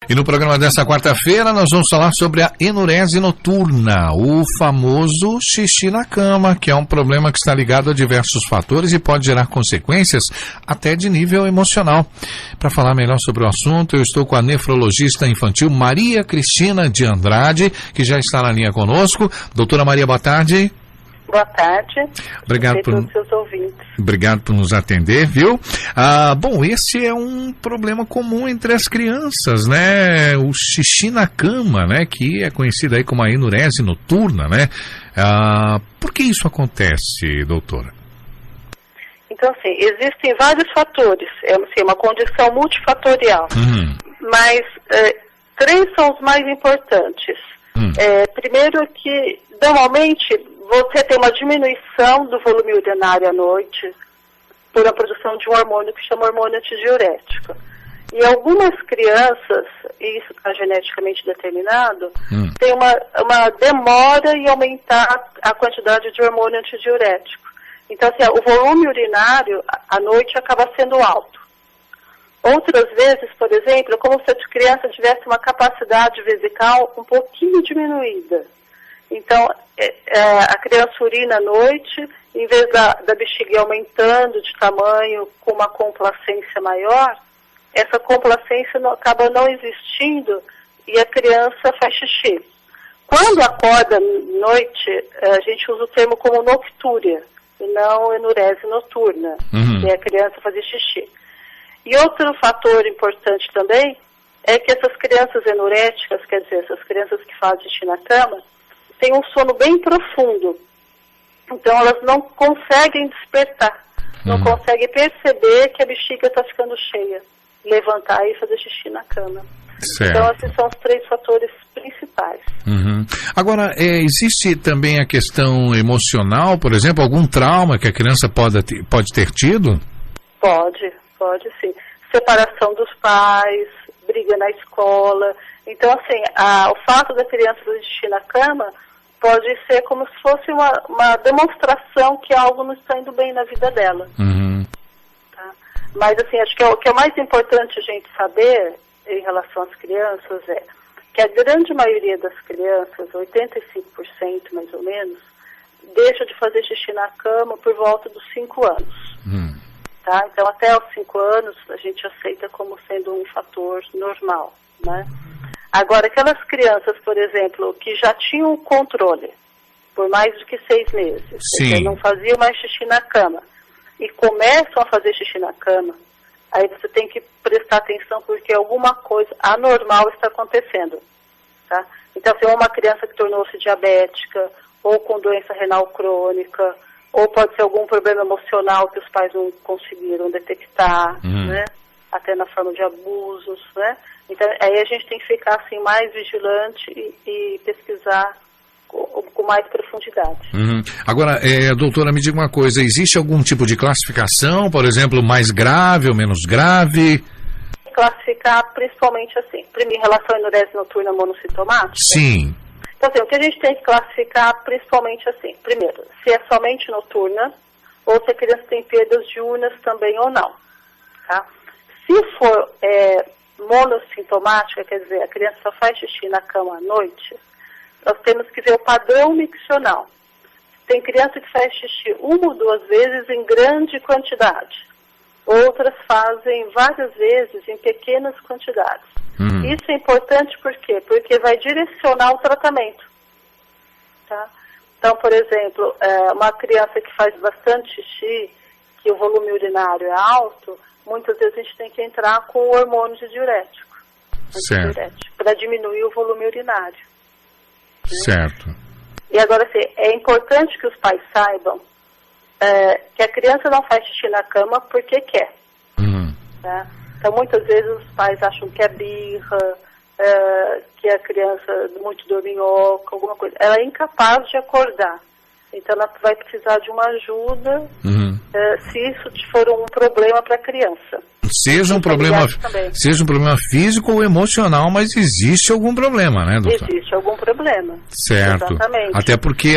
E no programa desta quarta-feira nós vamos falar sobre a enurese noturna, o famoso xixi na cama, que é um problema que está ligado a diversos fatores e pode gerar consequências até de nível emocional. Para falar melhor sobre o assunto, eu estou com a nefrologista infantil Maria Cristina de Andrade, que já está na linha conosco. Doutora Maria, boa tarde. Boa tarde. Obrigado por seus ouvintes. Obrigado por nos atender, viu? Bom, esse é um problema comum entre as crianças, né? O xixi na cama, né? Que é conhecido aí como a enurese noturna, né? Por que isso acontece, doutora? Então, assim, existem vários fatores. É assim, uma condição multifatorial. Mas três são os mais importantes. Primeiro que, normalmente, você tem uma diminuição do volume urinário à noite por a produção de um hormônio que chama hormônio antidiurético. E algumas crianças, e isso está geneticamente determinado, tem uma demora em aumentar a quantidade de hormônio antidiurético. Então, assim, o volume urinário à noite acaba sendo alto. Outras vezes, por exemplo, é como se a criança tivesse uma capacidade vesical um pouquinho diminuída. Então, a criança urina à noite, em vez da bexiga aumentando de tamanho com uma complacência maior, essa complacência acaba não existindo e a criança faz xixi. Quando acorda à noite, a gente usa o termo como noctúria, e não enurese noturna, que é a criança fazer xixi. E outro fator importante também é que essas crianças enuréticas, quer dizer, essas crianças que fazem xixi na cama, têm um sono bem profundo. Então elas não conseguem despertar, não conseguem perceber que a bexiga está ficando cheia, levantar e fazer xixi na cama. Certo. Então esses são os três fatores principais. Agora, existe também a questão emocional, por exemplo, algum trauma que a criança pode ter tido? Pode sim. Separação dos pais, briga na escola. Então, assim, o fato da criança fazer xixi na cama pode ser como se fosse uma demonstração que algo não está indo bem na vida dela. Tá? Mas, assim, acho que o que é mais importante a gente saber em relação às crianças é que a grande maioria das crianças, 85% mais ou menos, deixa de fazer xixi na cama por volta dos 5 anos. Tá? Então, até os 5 anos, a gente aceita como sendo um fator normal, né? Agora, aquelas crianças, por exemplo, que já tinham controle por mais do que 6 meses, que não faziam mais xixi na cama, e começam a fazer xixi na cama, aí você tem que prestar atenção porque alguma coisa anormal está acontecendo, tá? Então, se é uma criança que tornou-se diabética, ou com doença renal crônica, ou pode ser algum problema emocional que os pais não conseguiram detectar, né? Até na forma de abusos, né? Então, aí a gente tem que ficar assim, mais vigilante e pesquisar com mais profundidade. Agora, doutora, me diga uma coisa, existe algum tipo de classificação, por exemplo, mais grave ou menos grave? Classificar principalmente assim, primeiro, em relação à enurese noturna monossintomática? Sim. Então, assim, o que a gente tem que classificar principalmente assim, primeiro, se é somente noturna, ou se a criança tem perdas diurnas também ou não, tá? Se for monossintomática, quer dizer, a criança só faz xixi na cama à noite, nós temos que ver o padrão miccional. Tem criança que faz xixi 1 ou 2 vezes em grande quantidade. Outras fazem várias vezes em pequenas quantidades. Isso é importante por quê? Porque vai direcionar o tratamento. Tá? Então, por exemplo, uma criança que faz bastante xixi, que o volume urinário é alto, muitas vezes a gente tem que entrar com o hormônio diurético, para diminuir o volume urinário. Certo. E agora, assim, é importante que os pais saibam que a criança não faz xixi na cama porque quer. Tá? Então, muitas vezes os pais acham que é birra, que a criança muito dorminhoca, alguma coisa. Ela é incapaz de acordar. Então, ela vai precisar de uma ajuda se isso for um problema para a criança. Seja um problema físico ou emocional, mas existe algum problema, né, doutor? Existe algum problema. Certo. Exatamente. Até porque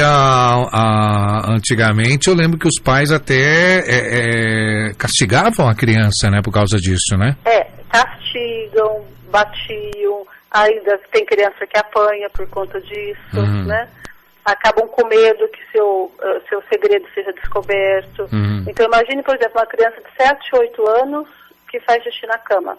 antigamente eu lembro que os pais até castigavam a criança, né, por causa disso, né? Castigam, batiam, ainda tem criança que apanha por conta disso, né? Acabam com medo que seu segredo seja descoberto. Então imagine, por exemplo, uma criança de 7, 8 anos que faz xixi na cama.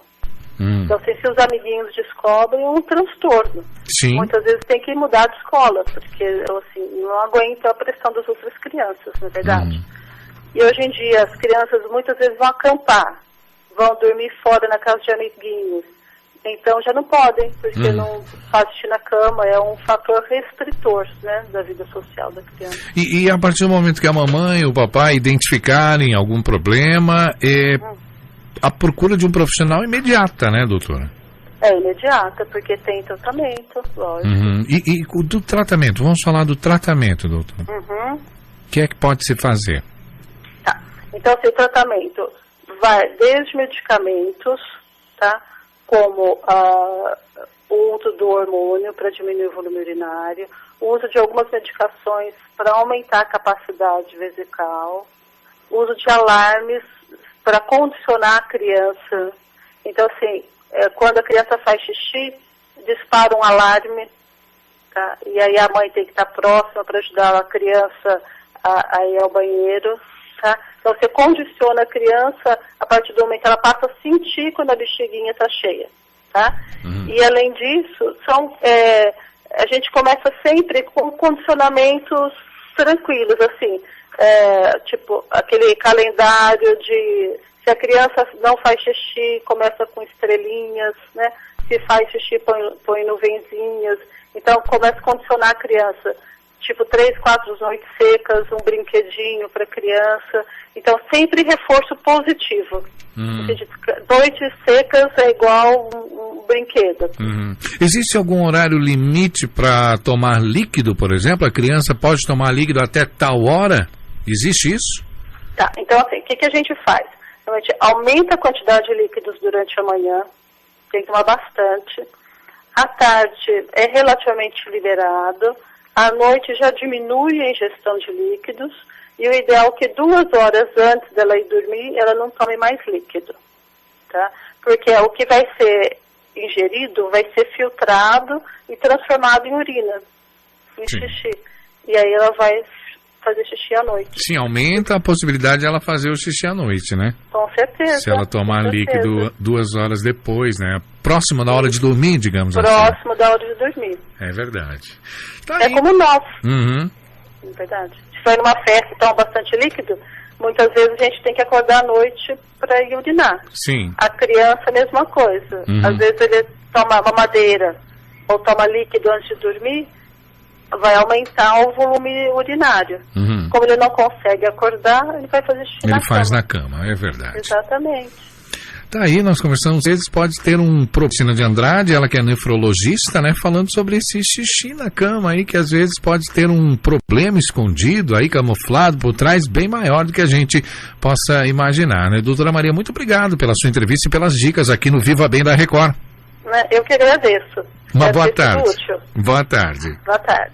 Então, se os amiguinhos descobrem, é um transtorno. Sim. Muitas vezes tem que mudar de escola, porque assim, não aguenta a pressão das outras crianças, na verdade. E hoje em dia, as crianças muitas vezes vão acampar, vão dormir fora na casa de amiguinhos. Então, já não podem, porque não faz xixi na cama, é um fator restritor, né, da vida social da criança. E a partir do momento que a mamãe e o papai identificarem algum problema, a procura de um profissional imediata, né, doutora? É imediata, porque tem tratamento, lógico. E do tratamento, vamos falar do tratamento, doutora. O que é que pode se fazer? Tá, então esse tratamento vai desde medicamentos, tá, como o uso do hormônio para diminuir o volume urinário, o uso de algumas medicações para aumentar a capacidade vesical, o uso de alarmes para condicionar a criança. Então, assim, quando a criança faz xixi, dispara um alarme, tá? E aí a mãe tem que estar próxima para ajudar a criança a ir ao banheiro, tá? Então, você condiciona a criança a partir do momento que ela passa a sentir quando a bexiguinha está cheia, tá? E, além disso, a gente começa sempre com condicionamentos tranquilos, assim, tipo, aquele calendário de, se a criança não faz xixi, começa com estrelinhas, né? Se faz xixi, põe nuvenzinhas. Então, começa a condicionar a criança, tipo, 3, 4 noites secas, um brinquedinho para a criança. Então, sempre reforço positivo. Noites secas é igual um brinquedo. Existe algum horário limite para tomar líquido, por exemplo? A criança pode tomar líquido até tal hora? Existe isso? Tá, então assim, o que a gente faz? A gente aumenta a quantidade de líquidos durante a manhã, tem que tomar bastante. À tarde é relativamente liberado. À noite já diminui a ingestão de líquidos. E o ideal é que 2 horas antes dela ir dormir, ela não tome mais líquido, tá? Porque o que vai ser ingerido vai ser filtrado e transformado em urina, em xixi. E aí ela vai fazer xixi à noite. Sim, aumenta a possibilidade de ela fazer o xixi à noite, né? Com certeza. Se ela tomar líquido 2 horas depois, né? Próximo da hora de dormir, digamos assim. Próximo da hora de dormir. É verdade. Tá é aí. como nós. É verdade. Se vai numa festa e toma bastante líquido, muitas vezes a gente tem que acordar à noite para ir urinar. Sim. A criança, a mesma coisa. Às vezes ele toma mamadeira ou toma líquido antes de dormir, vai aumentar o volume urinário. Como ele não consegue acordar, ele vai fazer xixi na cama. Ele faz na cama, é verdade. Exatamente. Tá aí, nós conversamos, eles pode ter um Cristina de Andrade, ela que é nefrologista, né, falando sobre esse xixi na cama aí, que às vezes pode ter um problema escondido aí, camuflado por trás, bem maior do que a gente possa imaginar, né? Doutora Maria, muito obrigado pela sua entrevista e pelas dicas aqui no Viva Bem da Record. Eu que agradeço. Uma boa tarde. Boa tarde. Boa tarde.